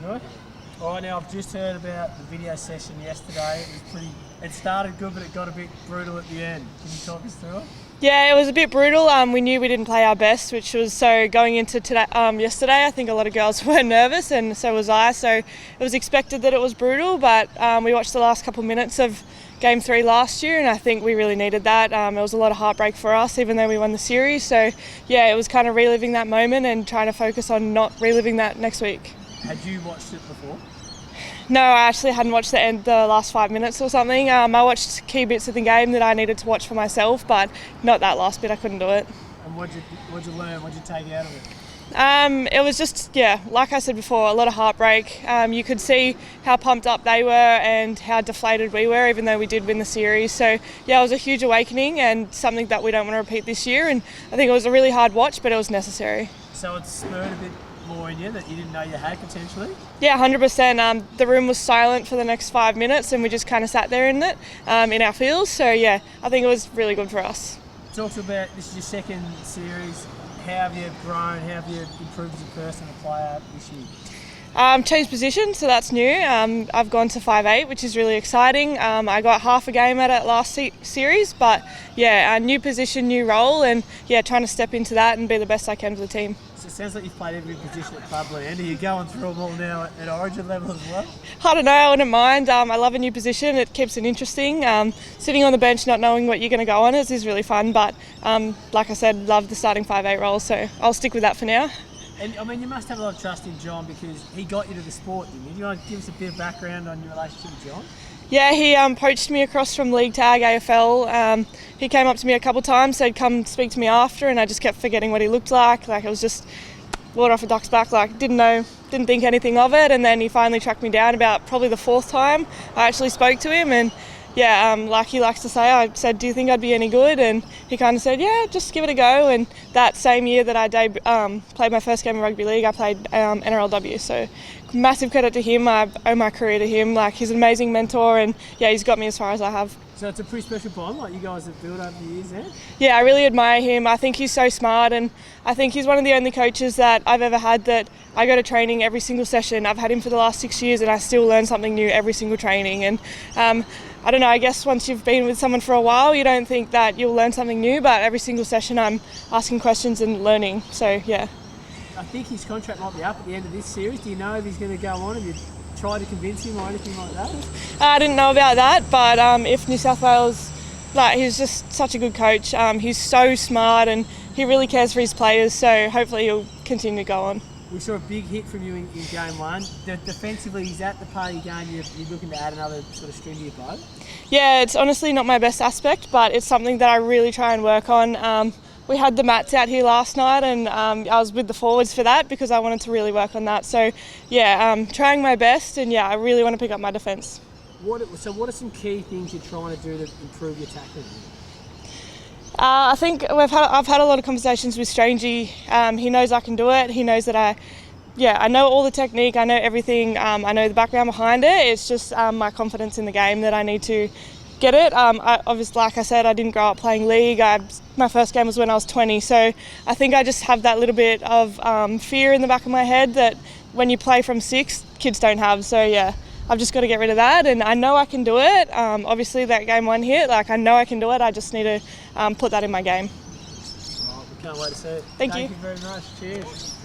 Good. All right, now I've just heard about the video session yesterday. It started good, but it got a bit brutal at the end. Can you talk us through it? Yeah, it was a bit brutal. We knew we didn't play our best, which was so going into today, yesterday. I think a lot of girls were nervous, and so was I. So it was expected that it was brutal, but we watched the last couple of minutes of Game 3 last year, and I think we really needed that. It was a lot of heartbreak for us, even though we won the series. So yeah, it was kind of reliving that moment and trying to focus on not reliving that next week. Had you watched it before? No, I actually hadn't watched the last 5 minutes or something. I watched key bits of the game that I needed to watch for myself, but not that last bit. I couldn't do it. And what'd you learn? What'd you take out of it? It was just, like I said before, a lot of heartbreak. You could see how pumped up they were and how deflated we were, even though we did win the series. So, yeah, it was a huge awakening and something that we don't want to repeat this year. And I think it was a really hard watch, but it was necessary. So it spurred a bit more in you that you didn't know you had potentially? Yeah, 100%. The room was silent for the next 5 minutes and we just kind of sat there in it, in our fields. So, yeah, I think it was really good for us. Talk about, this is your second series. How have you grown? How have you improved as a person and player this year? Changed position, so that's new. I've gone to 5'8", which is really exciting. I got half a game at it last series, but yeah, a new position, new role, and yeah, trying to step into that and be the best I can for the team. So it sounds like you've played every position at clubland. Are you going through them all now at Origin level as well? I don't know, I wouldn't mind. I love a new position, it keeps it interesting. Sitting on the bench not knowing what you're going to go on is really fun, but like I said, love the starting 5'8" role, so I'll stick with that for now. And I mean, you must have a lot of trust in John because he got you to the sport, didn't he? Do you want to give us a bit of background on your relationship with John? Yeah, he poached me across from League Tag AFL. He came up to me a couple of times, said come speak to me after, and I just kept forgetting what he looked like. Like, it was just water off a duck's back. Like, didn't think anything of it, and then he finally tracked me down about probably the fourth time I actually spoke to him, and yeah, like he likes to say, I said, do you think I'd be any good? And he kind of said, yeah, just give it a go. And that same year that I played my first game of rugby league, I played NRLW. So massive credit to him. I owe my career to him. Like, he's an amazing mentor, and yeah, he's got me as far as I have. So it's a pretty special bond, like you guys have built over the years there? Yeah, I really admire him. I think he's so smart, and I think he's one of the only coaches that I've ever had that I go to training every single session. I've had him for the last 6 years, and I still learn something new every single training. And I don't know, I guess once you've been with someone for a while, you don't think that you'll learn something new, but every single session I'm asking questions and learning, so yeah. I think his contract might be up at the end of this series. Do you know if he's going to go on? Have you tried to convince him or anything like that? I didn't know about that, but if New South Wales, he's just such a good coach. He's so smart and he really cares for his players, so hopefully he'll continue to go on. We saw a big hit from you in game one. Defensively, is that the part of your game you're looking to add another sort of string to your bow? Yeah, it's honestly not my best aspect, but it's something that I really try and work on. We had the mats out here last night, and I was with the forwards for that because I wanted to really work on that. So yeah, trying my best, and yeah, I really want to pick up my defence. So what are some key things you're trying to do to improve your tackling? I think I've had a lot of conversations with Strangey. He knows I can do it. He knows that I know all the technique. I know everything. I know the background behind it. It's just my confidence in the game that I need to get it. Obviously, like I said, I didn't grow up playing league. My first game was when I was 20. So I think I just have that little bit of fear in the back of my head that when you play from 6, kids don't have. So yeah, I've just got to get rid of that, and I know I can do it. Obviously, that game 1 hit, I know I can do it. I just need to put that in my game. Right, we can't wait to see it. Thank you Thank you very much. Cheers.